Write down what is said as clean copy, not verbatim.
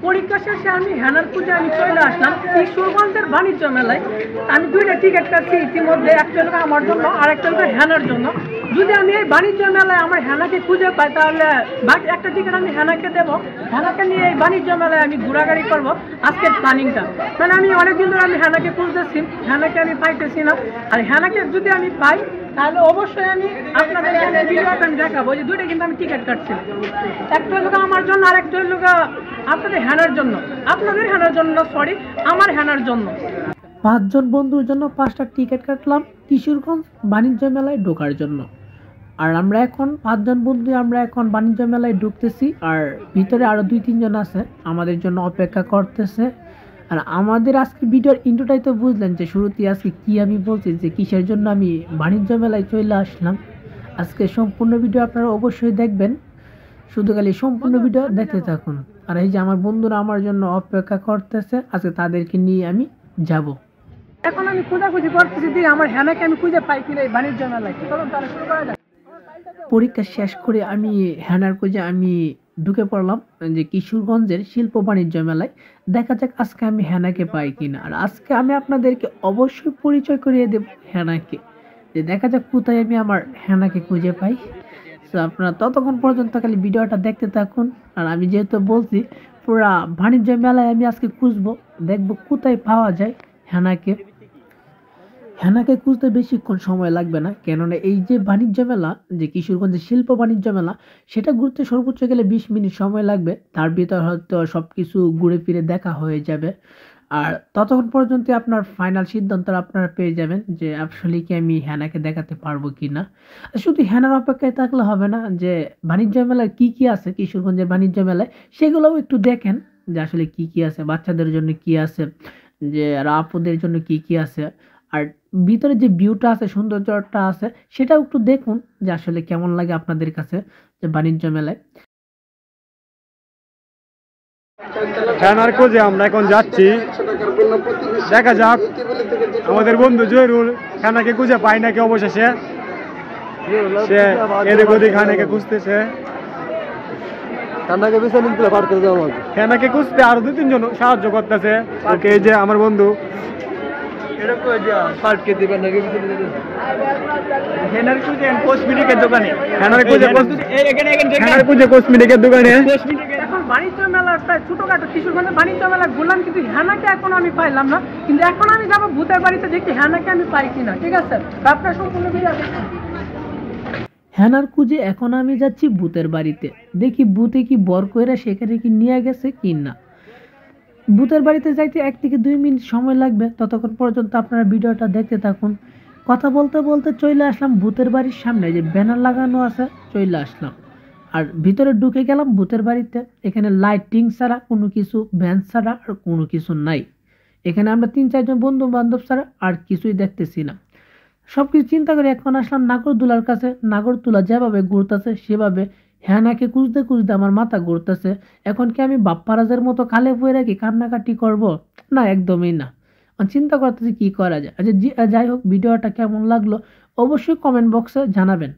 পরীক্ষা শেষে আমি হেনার খুঁজে আমি চলে আসলাম কিশোরগঞ্জের বাণিজ্য মেলায়। আমি দুইটা টিকিট কাটছি ইতিমধ্যে, একটা হলো আমার জন্য আর একটা হলো হেনার জন্য। যদি আমি এই বাণিজ্য মেলায় আমার হেনাকে খুঁজে পাই তাহলে বাকি একটা টিকিট আমি হেনাকে দেবো। হেনাকে নিয়ে এই বাণিজ্য মেলায় আমি ঘোরাঘুরি করবো। আজকের প্ল্যানিংটা মানে আমি অনেকদিন ধরে আমি হেনাকে খুঁজতেছি, হেনাকে আমি পাইতেছি না। আর হেনাকে যদি আমি পাই তাহলে অবশ্যই আমি আপনাদের ভিডিওটা আমি দেখাবো। যে দুইটা কিন্তু আমি টিকিট কাটছি, একটা হলো আমার জন্য আর একটা হলো আপনাদের হেনার জন্য, আপনাদের হেনার জন্য সরি আমার হেনার জন্য। 5 জন বন্ধুর জন্য 5টা টিকিট কাটলাম কিশোরগঞ্জ বাণিজ্য মেলায় ঢোকার জন্য। আর আমরা এখন 5 জন বন্ধু আমরা এখন বাণিজ্য মেলায় ঢুকতেছি। আর ভিতরে আরো 2-3 জন আছে আমাদের জন্য অপেক্ষা করতেছে। আর আমাদের আজকে ভিডিওর ইন্ট্রোটাই তো বুঝলেন যে শুরুতেই আজকে কি আমি বলছি যে কিসের জন্য আমি বাণিজ্য মেলায় চলে আসলাম। আজকে সম্পূর্ণ ভিডিও আপনারা অবশ্যই দেখবেন, শুধু খালি সম্পূর্ণ ভিডিও দেখতে থাকুন। আর এই যে আমার বন্ধুরা আমার জন্য অপেক্ষা করতেছে, আজকে তাদেরকে নিয়ে আমি যাব। এখন আমি খোঁজাখুঁজি করতেছি যে আমার হেনাকে আমি খুঁজে পাই কিনা এই বাণিজ্য মেলায়। চলুন তাহলে শুরু করা যাক। পরীক্ষা শেষ করে আমি হেনার খুঁজে আমি ঢুকে পড়লাম যে কিশোরগঞ্জের শিল্প বাণিজ্য মেলায়। দেখা যাক আজকে আমি হেনাকে পাই কিনা। আর আজকে আমি আপনাদেরকে অবশ্যই পরিচয় করিয়ে দেব হেনাকে, যে দেখা যাক কোথায় আমি আমার হেনাকে খুঁজে পাই। তো আপনারা ততক্ষণ পর্যন্ত খালি ভিডিওটা দেখতে থাকুন। আর আমি যেহেতু বলছি পুরা বাণিজ্য মেলায় আমি আজকে খুঁজবো, দেখবো কোথায় পাওয়া যায় হেনাকে। হেনাকে খুঁজতে বেশিক্ষণ সময় লাগবে না, কেননা এই যে বাণিজ্য মেলা, যে কিশোরগঞ্জের শিল্প বাণিজ্য মেলা, সেটা ঘুরতে সর্বোচ্চ গেলে 20 মিনিট সময় লাগবে। তার ভিতর হয়তো সব কিছু ঘুরে ফিরে দেখা হয়ে যাবে। আর ততক্ষণ পর্যন্ত আপনার ফাইনাল সিদ্ধান্ত আপনারা পেয়ে যাবেন যে আসলে কি আমি হেনাকে দেখাতে পারবো কি না। শুধু হেনার অপেক্ষায় থাকলে হবে না, যে বাণিজ্য মেলায় কি কি আছে, কিশোরগঞ্জের বাণিজ্য মেলায় সেগুলোও একটু দেখেন যে আসলে কি কি আছে, বাচ্চাদের জন্য কি আছে, যে আপুদের জন্য কি কি আছে। আর ভিতরে যে ভিউটা আছে, সৌন্দর্যটা আছে, সেটাও একটু দেখুন যে আসলে কেমন লাগে আপনাদের কাছে যে বাণিজ্য মেলায়। হেনার খোঁজে আমরা এখন যাচ্ছি, দেখা যাক। আমাদের বন্ধু জহিরুল হেনাকে খুঁজে পায় নাকি, অবশেষে সে এদিক ওদিক হেনাকে খুঁজতেছে। হেনাকে খুঁজতে আরো 2-3 জন সাহায্য করতেছে। এই যে আমার বন্ধু হেনার খুঁজে কসমেটিকের দোকানে, হেনার খুঁজে কসমেটিকের দোকানে। এখন বাণিজ্য মেলার প্রায় ছোটখাটো কিশোরগঞ্জের বাণিজ্য মেলা ঘুরলাম, কিন্তু হেনাকে এখন আমি পাইলাম না। কিন্তু এখন আমি যাবো ভূতের বাড়িতে, দেখি হেনাকে আমি পাই কিনা। ঠিক আছে, আপনার সম্পূর্ণ ভিডিও দেখুন। হেনার খুঁজে এখন আমি যাচ্ছি ভূতের বাড়িতে, দেখি ভূতে কি বর কইরা সেখানে কি নিয়ে গেছে কি না। ভূতের বাড়িতে যাইতে 1 থেকে 2 মিনিট সময় লাগবে, ততক্ষণ পর্যন্ত আপনারা ভিডিওটা দেখতে থাকুন। কথা বলতে বলতে চলে আসলাম ভূতের বাড়ির সামনে, যে ব্যানার লাগানো আছে, চলে আসলাম। আর ভিতরে ঢুকে গেলাম ভূতের বাড়িতে। এখানে লাইটিং ছাড়া কোনো কিছু, ভ্যান ছাড়া আর কোনো কিছু নাই। এখানে আমরা 3-4 জন বন্ধু বান্ধব ছাড়া আর কিছুই দেখতেছি না। সবকিছু চিন্তা করে এখন আসলাম নাগরদোলার কাছে। নাগরদোলা যেভাবে ঘুরতেছে সেভাবে হেনাকে খুঁজতে খুঁজতে আমার মাথা ঘুরতেছে। এখন কি আমি বাপ্পারাজের মতো খালে পড়ে রাখি কান্নাকাটি করব? না, একদমই না। চিন্তা করতেছি কি করা যায়। আচ্ছা যাই হোক, ভিডিওটা কেমন লাগলো অবশ্যই কমেন্ট বক্সে জানাবেন।